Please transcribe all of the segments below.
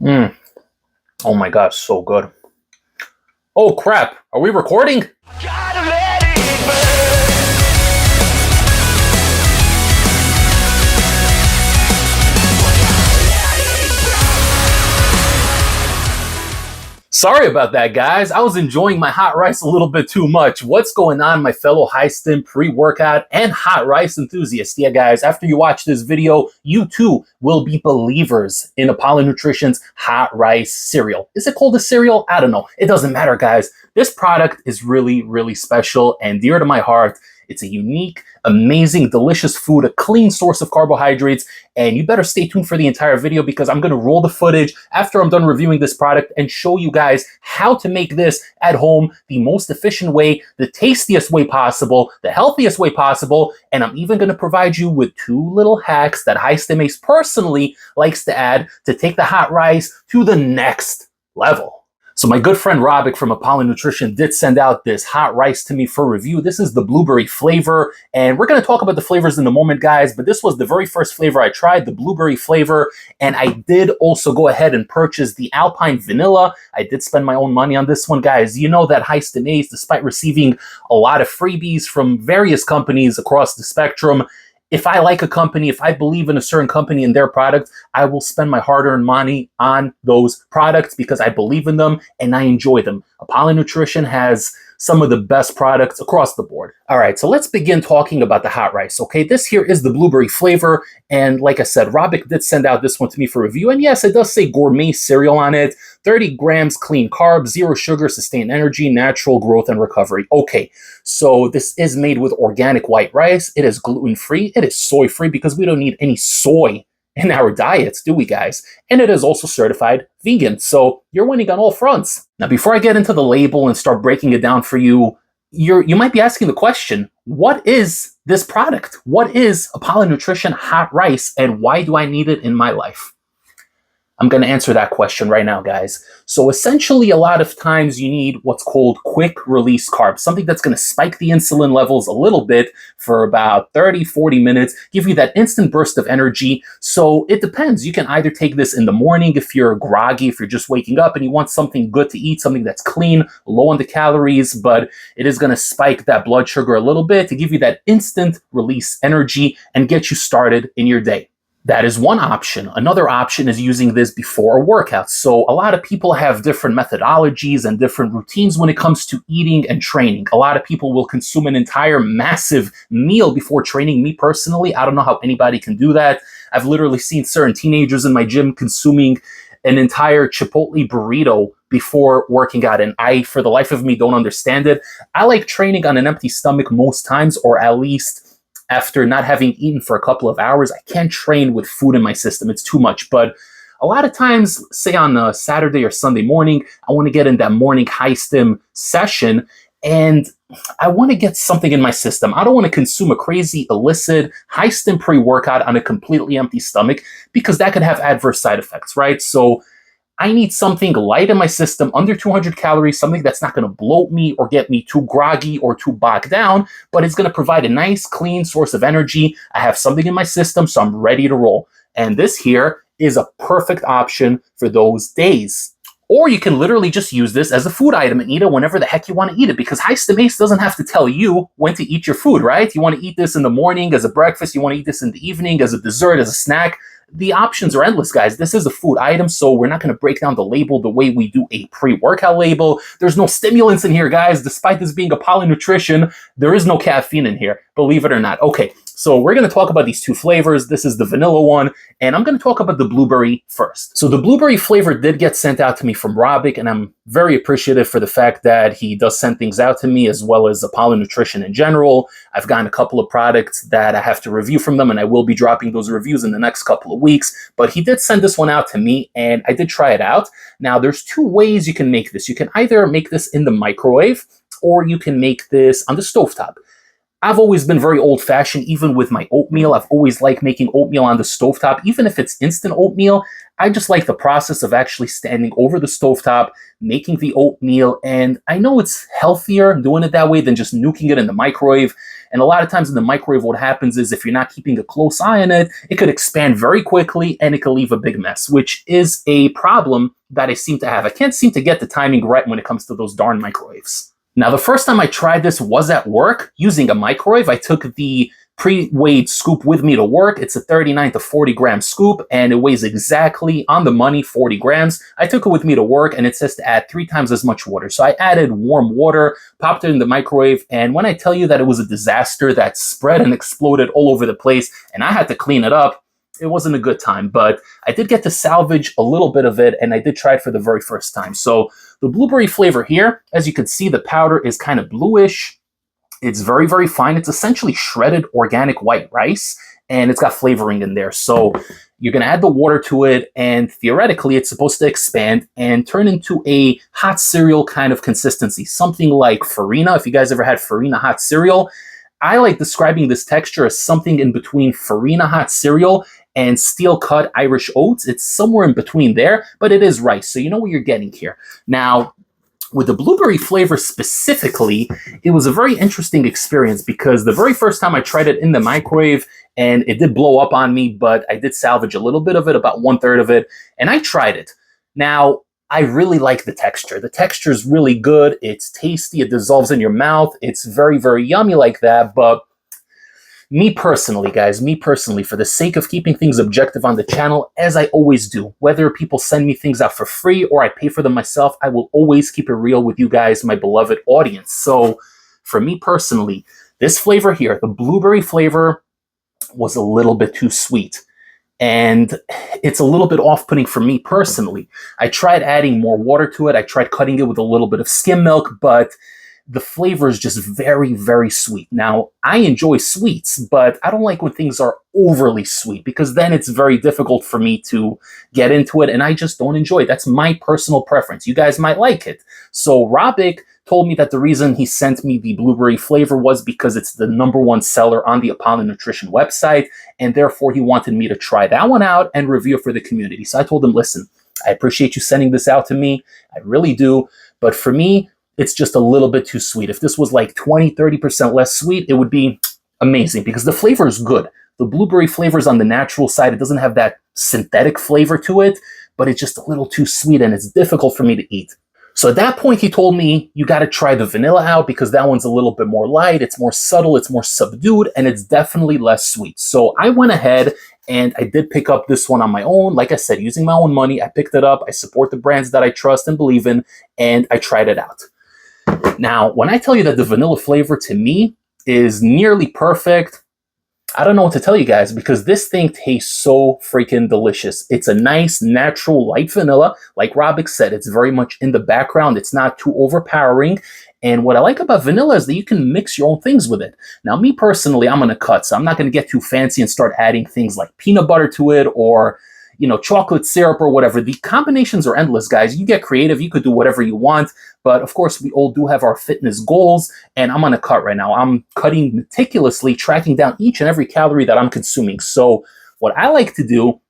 Mm. Oh my gosh, so good. Oh crap, are we recording? Gotta let it burn. Sorry about that, guys. I was enjoying my hot rice a little bit too much. What's going on, my fellow high stim pre-workout and hot rice enthusiasts? Yeah, guys, after you watch this video, you too will be believers in Apollon Nutrition's hot rice cereal. Is it called a cereal? I don't know. It doesn't matter, guys. This product is really, really special and dear to my heart. It's a unique, amazing, delicious food, a clean source of carbohydrates, and you better stay tuned for the entire video because I'm going to roll the footage after I'm done reviewing this product and show you guys how to make this at home the most efficient way, the tastiest way possible, the healthiest way possible, and I'm even going to provide you with 2 little hacks that High Stim Ace personally likes to add to take the hot rice to the next level. So my good friend Robik from Apollon Nutrition did send out this hot rice to me for review. This is the blueberry flavor, and we're going to talk about the flavors in a moment, guys, but this was the very first flavor I tried, the blueberry flavor, and I did also go ahead and purchase the alpine vanilla. I did spend my own money on this one, guys. You know that High Stim Ace, despite receiving a lot of freebies from various companies across the spectrum, if I like a company, if I believe in a certain company and their product, I will spend my hard-earned money on those products because I believe in them and I enjoy them. Apollon Nutrition has some of the best products across the board. All right, so let's begin talking about the hot rice, okay? This here is the blueberry flavor, and like I said, Robik did send out this one to me for review, and yes, it does say gourmet cereal on it, 30 grams clean carbs, 0 sugar, sustained energy, natural growth and recovery. Okay, so this is made with organic white rice. It is gluten-free. It is soy-free because we don't need any soy in our diets, do we, guys? And it is also certified vegan, so you're winning on all fronts. Now, before I get into the label and start breaking it down for you, you might be asking the question, what is this product? What is Apollon Nutrition hot rice, and why do I need it in my life? I'm going to answer that question right now, guys. So essentially, a lot of times you need what's called quick release carbs, something that's going to spike the insulin levels a little bit for about 30, 40 minutes, give you that instant burst of energy. So it depends. You can either take this in the morning if you're groggy, if you're just waking up and you want something good to eat, something that's clean, low on the calories, but it is going to spike that blood sugar a little bit to give you that instant release energy and get you started in your day. That is one option. Another option is using this before a workout. So a lot of people have different methodologies and different routines when it comes to eating and training. A lot of people will consume an entire massive meal before training. Me personally, I don't know how anybody can do that. I've literally seen certain teenagers in my gym consuming an entire Chipotle burrito before working out, and I, for the life of me, don't understand it. I like training on an empty stomach most times, or at least after not having eaten for a couple of hours. I can't train with food in my system. It's too much. But a lot of times, say on a Saturday or Sunday morning, I want to get in that morning high stim session and I want to get something in my system. I don't want to consume a crazy illicit high stim pre-workout on a completely empty stomach because that could have adverse side effects, right? So I need something light in my system, under 200 calories, something that's not going to bloat me or get me too groggy or too bogged down, but it's going to provide a nice, clean source of energy. I have something in my system, so I'm ready to roll. And this here is a perfect option for those days. Or you can literally just use this as a food item and eat it whenever the heck you want to eat it, because High Stim Ace doesn't have to tell you when to eat your food, right? You want to eat this in the morning as a breakfast, you want to eat this in the evening as a dessert, as a snack. The options are endless, guys. This is a food item, so we're not going to break down the label the way we do a pre-workout label. There's no stimulants in here, guys. Despite this being Apollon Nutrition, there is no caffeine in here, believe it or not. Okay, so we're going to talk about these 2 flavors. This is the vanilla one, and I'm going to talk about the blueberry first. So the blueberry flavor did get sent out to me from Robik, and I'm very appreciative for the fact that he does send things out to me, as well as Apollon Nutrition in general. I've gotten a couple of products that I have to review from them, and I will be dropping those reviews in the next couple of weeks. But he did send this one out to me, and I did try it out. Now, there's 2 ways you can make this. You can either make this in the microwave, or you can make this on the stovetop. I've always been very old-fashioned, even with my oatmeal. I've always liked making oatmeal on the stovetop, even if it's instant oatmeal. I just like the process of actually standing over the stovetop, making the oatmeal, and I know it's healthier doing it that way than just nuking it in the microwave. And a lot of times in the microwave, what happens is if you're not keeping a close eye on it, it could expand very quickly and it could leave a big mess, which is a problem that I seem to have. I can't seem to get the timing right when it comes to those darn microwaves. Now, the first time I tried this was at work using a microwave. I took the pre-weighed scoop with me to work. It's a 39 to 40 gram scoop, and it weighs exactly on the money, 40 grams. I took it with me to work, and it says to add 3 times as much water. So I added warm water, popped it in the microwave, and when I tell you that it was a disaster that spread and exploded all over the place, and I had to clean it up, it wasn't a good time, but I did get to salvage a little bit of it, and I did try it for the very first time. So the blueberry flavor here, as you can see, the powder is kind of bluish. It's very, very fine. It's essentially shredded organic white rice, and it's got flavoring in there. So you're going to add the water to it, and theoretically, it's supposed to expand and turn into a hot cereal kind of consistency, something like Farina. If you guys ever had Farina hot cereal, I like describing this texture as something in between Farina hot cereal and steel-cut Irish oats. It's somewhere in between there, but it is rice, so you know what you're getting here. Now, with the blueberry flavor specifically, it was a very interesting experience because the very first time I tried it in the microwave, and it did blow up on me, but I did salvage a little bit of it, about 1/3 of it, and I tried it. Now, I really like the texture. The texture is really good. It's tasty. It dissolves in your mouth. It's very, very yummy like that, but me personally, guys, for the sake of keeping things objective on the channel, as I always do, whether people send me things out for free or I pay for them myself, I will always keep it real with you guys, my beloved audience. So for me personally, this flavor here, the blueberry flavor, was a little bit too sweet. And it's a little bit off-putting for me personally. I tried adding more water to it. I tried cutting it with a little bit of skim milk, but the flavor is just very, very sweet. Now, I enjoy sweets, but I don't like when things are overly sweet because then it's very difficult for me to get into it, and I just don't enjoy it. That's my personal preference. You guys might like it. So Robic told me that the reason he sent me the blueberry flavor was because it's the #1 seller on the Apollon Nutrition website, and therefore he wanted me to try that one out and review it for the community. So I told him, listen, I appreciate you sending this out to me. I really do. But for me, it's just a little bit too sweet. If this was like 20-30% less sweet, it would be amazing because the flavor is good. The blueberry flavor is on the natural side. It doesn't have that synthetic flavor to it, but it's just a little too sweet and it's difficult for me to eat. So at that point, he told me, you got to try the vanilla out because that one's a little bit more light. It's more subtle. It's more subdued, and it's definitely less sweet. So I went ahead and I did pick up this one on my own. Like I said, using my own money, I picked it up. I support the brands that I trust and believe in, and I tried it out. Now, when I tell you that the vanilla flavor to me is nearly perfect, I don't know what to tell you guys because this thing tastes so freaking delicious. It's a nice, natural, light vanilla. Like Robic said, it's very much in the background. It's not too overpowering. And what I like about vanilla is that you can mix your own things with it. Now, me personally, I'm going to cut, so I'm not going to get too fancy and start adding things like peanut butter to it or chocolate syrup or whatever. The combinations are endless, guys. You get creative. You could do whatever you want. But of course, we all do have our fitness goals. And I'm on a cut right now. I'm cutting meticulously, tracking down each and every calorie that I'm consuming. So what I like to do,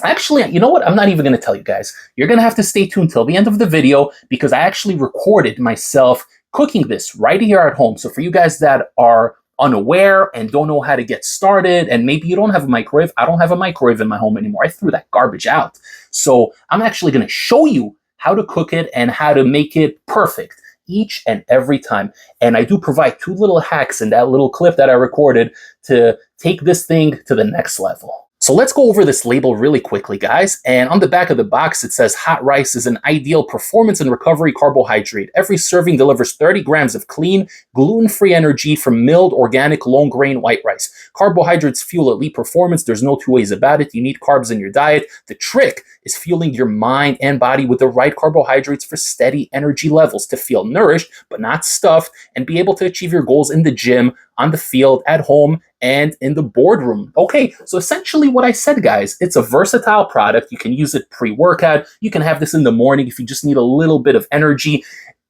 actually, you know what? I'm not even going to tell you guys. You're going to have to stay tuned till the end of the video because I actually recorded myself cooking this right here at home. So for you guys that are unaware and don't know how to get started, and maybe you don't have a microwave. I don't have a microwave in my home anymore. I threw that garbage out. So I'm actually going to show you how to cook it and how to make it perfect each and every time. And I do provide 2 little hacks in that little clip that I recorded to take this thing to the next level. So let's go over this label really quickly, guys. And on the back of the box, it says hot rice is an ideal performance and recovery carbohydrate. Every serving delivers 30 grams of clean, gluten-free energy from milled, organic, long-grain white rice. Carbohydrates fuel elite performance. There's no two ways about it. You need carbs in your diet. The trick is fueling your mind and body with the right carbohydrates for steady energy levels to feel nourished, but not stuffed, and be able to achieve your goals in the gym, on the field, at home, and in the boardroom. Okay, so essentially what I said, guys, it's a versatile product. You can use it pre-workout. You can have this in the morning if you just need a little bit of energy.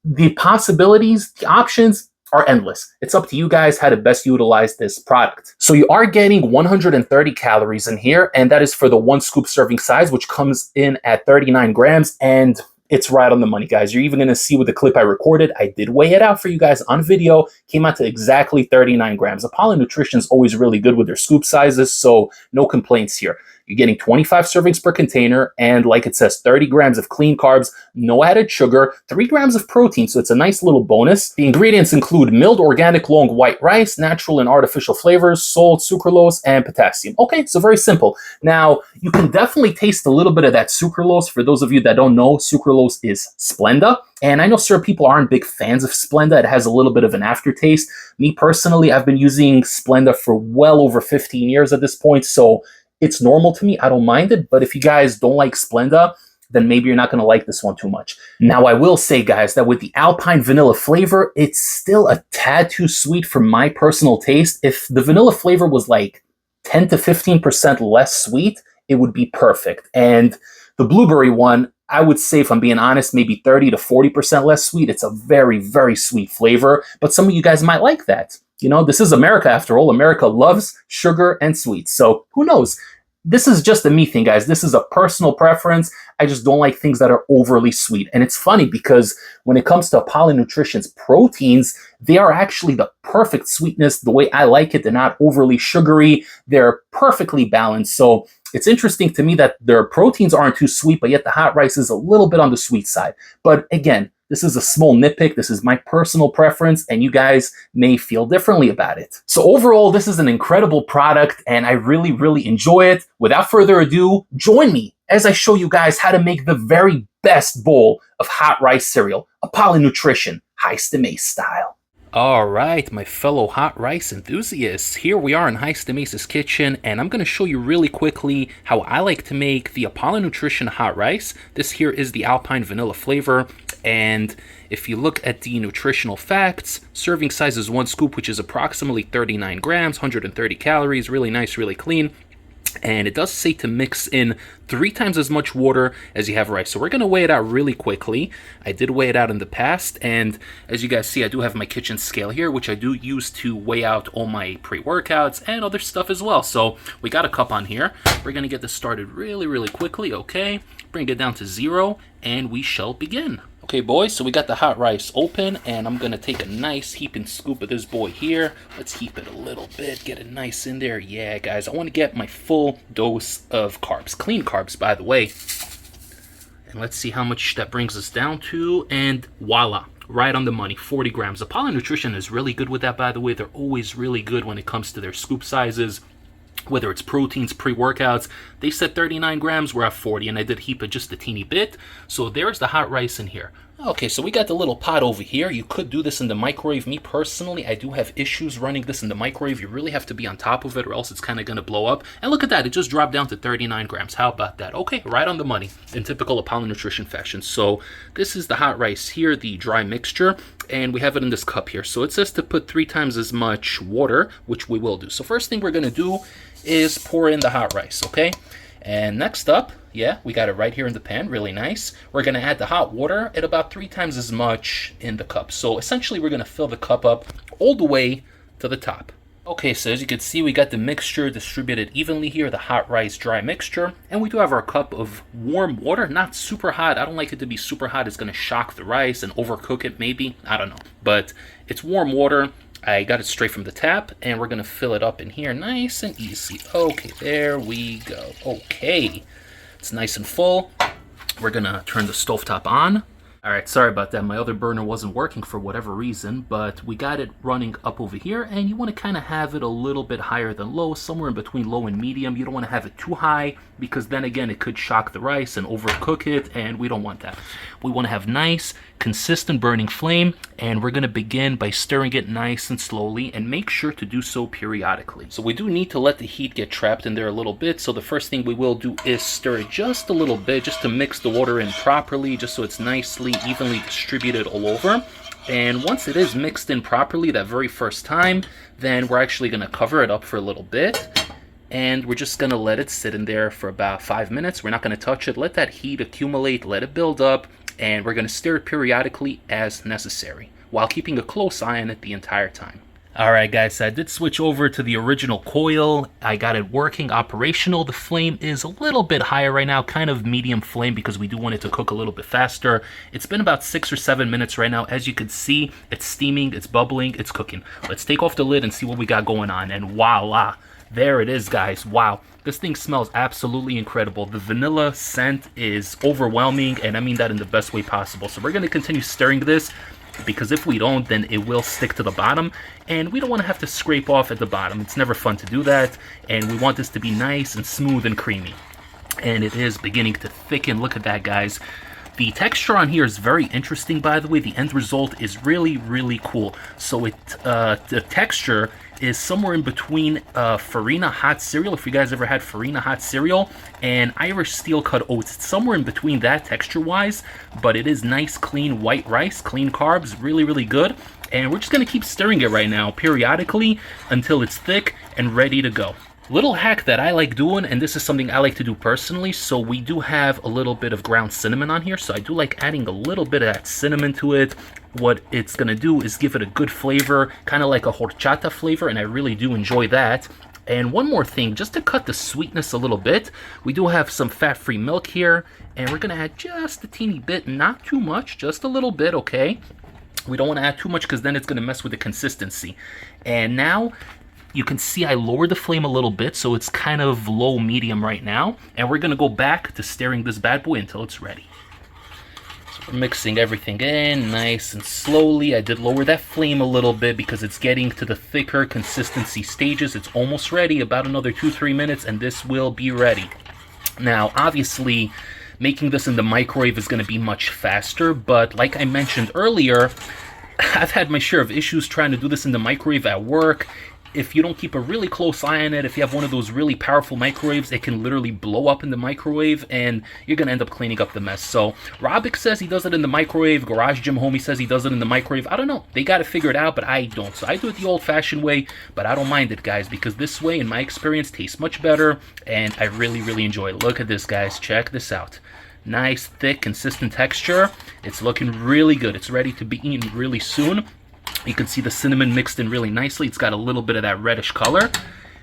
The possibilities, the options are endless. It's up to you guys how to best utilize this product. So you are getting 130 calories in here, and that is for the 1 scoop serving size, which comes in at 39 grams. And It's right on the money, guys. You're even going to see with the clip I recorded, I did weigh it out for you guys on video, came out to exactly 39 grams. Apollon Nutrition is always really good with their scoop sizes, so no complaints here. You're getting 25 servings per container, and like it says, 30 grams of clean carbs, no added sugar, 3 grams of protein, so it's a nice little bonus. The ingredients include milled organic long white rice, natural and artificial flavors, salt, sucralose, and potassium. Okay, so very simple. Now, you can definitely taste a little bit of that sucralose. For those of you that don't know, sucralose is Splenda. And I know certain people aren't big fans of Splenda. It has a little bit of an aftertaste. Me personally, I've been using Splenda for well over 15 years at this point, so it's normal to me. I don't mind it. But if you guys don't like Splenda, then maybe you're not going to like this one too much. Now, I will say, guys, that with the alpine vanilla flavor, it's still a tad too sweet for my personal taste. If the vanilla flavor was like 10 to 15% less sweet, it would be perfect. And the blueberry one, I would say, if I'm being honest, maybe 30 to 40% less sweet. It's a very, very sweet flavor, but some of you guys might like that. You know, this is America after all. America loves sugar and sweets. So who knows? This is just a me thing, guys. This is a personal preference. I just don't like things that are overly sweet. And it's funny because when it comes to Apollon Nutrition's proteins, they are actually the perfect sweetness, the way I like it. They're not overly sugary. They're perfectly balanced. So it's interesting to me that their proteins aren't too sweet, but yet the hot rice is a little bit on the sweet side. But again, this is a small nitpick. This is my personal preference, and you guys may feel differently about it. So overall, this is an incredible product, and I really, really enjoy it. Without further ado, join me as I show you guys how to make the very best bowl of hot rice cereal, Apollon Nutrition, High Stim Ace style. All right, my fellow hot rice enthusiasts, here we are in High Stim Ace's kitchen, and I'm going to show you really quickly how I like to make the Apollon Nutrition hot rice. This here is the alpine vanilla flavor, and if you look at the nutritional facts, serving size is 1 scoop, which is approximately 39 grams, 130 calories, really nice, really clean. And it does say to mix in 3 times as much water as you have rice. So we're going to weigh it out really quickly. I did weigh it out in the past. And as you guys see, I do have my kitchen scale here, which I do use to weigh out all my pre-workouts and other stuff as well. So we got a cup on here. We're going to get this started really, really quickly. Okay, bring it down to 0 and we shall begin. Okay, boys, so we got the hot rice open, and I'm going to take a nice heaping scoop of this boy here. Let's heap it a little bit, get it nice in there. Yeah, guys, I want to get my full dose of carbs. Clean carbs, by the way. And let's see how much that brings us down to, and voila. Right on the money, 40 grams. Apollon Nutrition is really good with that, by the way. They're always really good when it comes to their scoop sizes. Whether it's proteins, pre-workouts, they said 39 grams, we're at 40, and I did heap it just a teeny bit. So there's the hot rice in here. Okay, so we got the little pot over here. You could do this in the microwave. Me personally, I do have issues running this in the microwave. You really have to be on top of it or else it's kind of going to blow up. And look at that, it just dropped down to 39 grams. How about that? Okay, right on the money in typical Apollon Nutrition fashion. So this is the hot rice here, the dry mixture, and we have it in this cup here. So it says to put 3 times as much water, which we will do. So first thing we're going to do is pour in the hot rice, okay? And next up, yeah, we got it right here in the pan, really nice. We're going to add the hot water at about 3 times as much in the cup. So essentially, we're going to fill the cup up all the way to the top. Okay, so as you can see, we got the mixture distributed evenly here, the hot rice dry mixture. And we do have our cup of warm water, not super hot. I don't like it to be super hot. It's going to shock the rice and overcook it maybe. I don't know. But it's warm water. I got it straight from the tap, and we're going to fill it up in here nice and easy. Okay, there we go. Okay, it's nice and full. We're going to turn the stovetop on. All right, sorry about that. My other burner wasn't working for whatever reason, but we got it running up over here, and you want to kind of have it a little bit higher than low, somewhere in between low and medium. You don't want to have it too high because then again, it could shock the rice and overcook it, and we don't want that. We want to have nice, consistent burning flame, and we're going to begin by stirring it nice and slowly, and make sure to do so periodically. So we do need to let the heat get trapped in there a little bit, so the first thing we will do is stir it just a little bit, just to mix the water in properly, just so it's nicely, evenly distributed all over. And once it is mixed in properly that very first time, then we're actually going to cover it up for a little bit. And we're just going to let it sit in there for about 5 minutes. We're not going to touch it. Let that heat accumulate, let it build up, and we're going to stir it periodically as necessary, while keeping a close eye on it the entire time. Alright guys, so I did switch over to the original coil. I got it working, operational. The flame is a little bit higher right now, kind of medium flame because we do want it to cook a little bit faster. It's been about 6 or 7 minutes right now. As you can see, it's steaming, it's bubbling, it's cooking. Let's take off the lid and see what we got going on, and voila! There it is, guys. Wow. This thing smells absolutely incredible. The vanilla scent is overwhelming, and I mean that in the best way possible. So we're going to continue stirring this, because if we don't, then it will stick to the bottom, and we don't want to have to scrape off at the bottom. It's never fun to do that, and we want this to be nice and smooth and creamy. And it is beginning to thicken. Look at that, guys. The texture on here is very interesting, by the way. The end result is really, really cool. So the texture is somewhere in between Farina hot cereal, if you guys ever had Farina hot cereal, and Irish steel cut oats. It's somewhere in between that texture-wise, but it is nice, clean white rice, clean carbs, really, really good. And we're just going to keep stirring it right now periodically until it's thick and ready to go. Little hack that I like doing, and this is something I like to do personally, so we do have a little bit of ground cinnamon on here, so I do like adding a little bit of that cinnamon to it. What it's going to do is give it a good flavor, kind of like a horchata flavor, and I really do enjoy that. And one more thing, just to cut the sweetness a little bit, we do have some fat-free milk here, and we're going to add just a teeny bit, not too much, just a little bit, okay? We don't want to add too much because then it's going to mess with the consistency. And now you can see I lowered the flame a little bit, so it's kind of low medium right now, and we're going to go back to stirring this bad boy until it's ready. So we're mixing everything in nice and slowly. I did lower that flame a little bit because it's getting to the thicker consistency stages. It's almost ready, about another 2-3 minutes, and this will be ready. Now, obviously, making this in the microwave is going to be much faster, but like I mentioned earlier, I've had my share of issues trying to do this in the microwave at work. If you don't keep a really close eye on it, if you have one of those really powerful microwaves, it can literally blow up in the microwave, and you're going to end up cleaning up the mess. So, Robik says he does it in the microwave. Garage Gym Homie says he does it in the microwave. I don't know. They got to figure it out, but I don't. So, I do it the old-fashioned way, but I don't mind it, guys, because this way, in my experience, tastes much better, and I really, really enjoy it. Look at this, guys. Check this out. Nice, thick, consistent texture. It's looking really good. It's ready to be eaten really soon. You can see the cinnamon mixed in really nicely. It's got a little bit of that reddish color.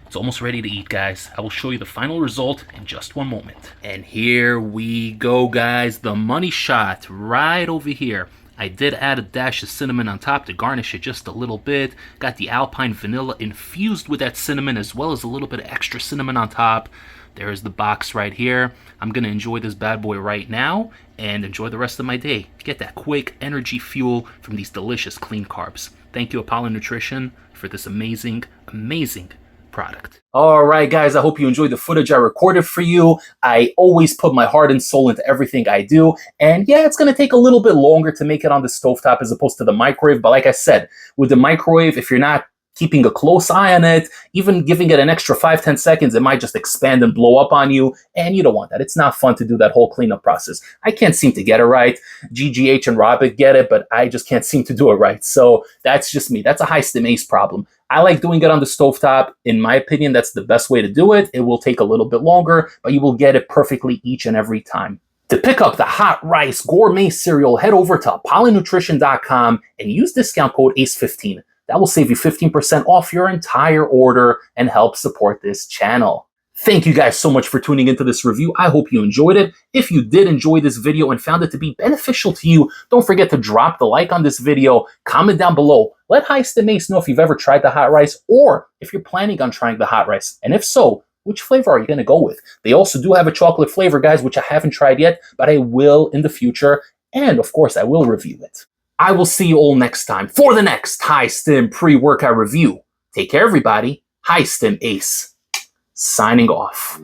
It's almost ready to eat, guys. I will show you the final result in just one moment. And here we go, guys. The money shot right over here. I did add a dash of cinnamon on top to garnish it just a little bit. Got the alpine vanilla infused with that cinnamon, as well as a little bit of extra cinnamon on top. There's the box right here. I'm going to enjoy this bad boy right now and enjoy the rest of my day. Get that quick energy fuel from these delicious clean carbs. Thank you, Apollon Nutrition, for this amazing, amazing product. All right, guys, I hope you enjoyed the footage I recorded for you. I always put my heart and soul into everything I do. And yeah, it's going to take a little bit longer to make it on the stovetop as opposed to the microwave. But like I said, with the microwave, if you're not keeping a close eye on it, even giving it an extra 5-10 seconds, it might just expand and blow up on you, and you don't want that. It's not fun to do that whole cleanup process. I can't seem to get it right. GGH and Robik get it, but I just can't seem to do it right. So that's just me. That's a High Stim Ace problem. I like doing it on the stovetop. In my opinion, that's the best way to do it. It will take a little bit longer, but you will get it perfectly each and every time. To pick up the hot rice gourmet cereal, head over to apollonnutrition.com and use discount code ACE15. That will save you 15% off your entire order and help support this channel. Thank you guys so much for tuning into this review. I hope you enjoyed it. If you did enjoy this video and found it to be beneficial to you, don't forget to drop the like on this video, comment down below. Let High Stim Ace know if you've ever tried the hot rice or if you're planning on trying the hot rice. And if so, which flavor are you going to go with? They also do have a chocolate flavor, guys, which I haven't tried yet, but I will in the future. And of course, I will review it. I will see you all next time for the next High Stim pre-workout review. Take care, everybody. High Stim Ace, signing off.